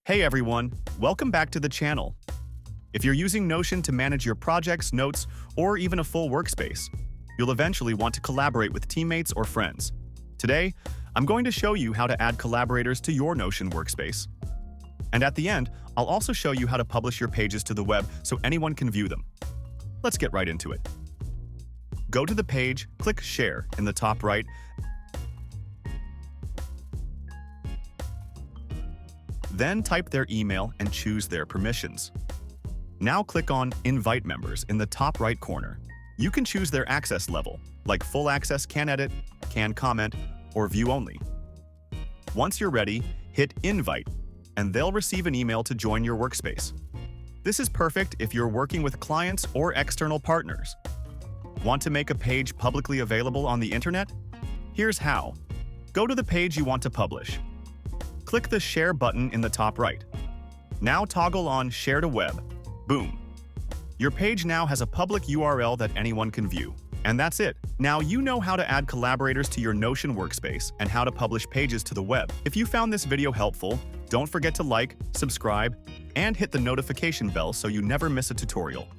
Hey everyone, welcome back to the channel. If you're using Notion to manage your projects, notes, or even a full workspace, you'll eventually want to collaborate with teammates or friends. Today, I'm going to show you how to add collaborators to your Notion workspace. And at the end, I'll also show you how to publish your pages to the web so anyone can view them. Let's get right into it. Go to the page, click Share in the top right, then type their email and choose their permissions. Now click on Invite Members in the top right corner. You can choose their access level, like full access, can edit, can comment, or view only. Once you're ready, hit Invite, and they'll receive an email to join your workspace. This is perfect if you're working with clients or external partners. Want to make a page publicly available on the internet? Here's how. Go to the page you want to publish. Click the Share button in the top right. Now toggle on Share to Web. Boom. Your page now has a public URL that anyone can view. And that's it. Now you know how to add collaborators to your Notion workspace and how to publish pages to the web. If you found this video helpful, don't forget to like, subscribe, and hit the notification bell so you never miss a tutorial.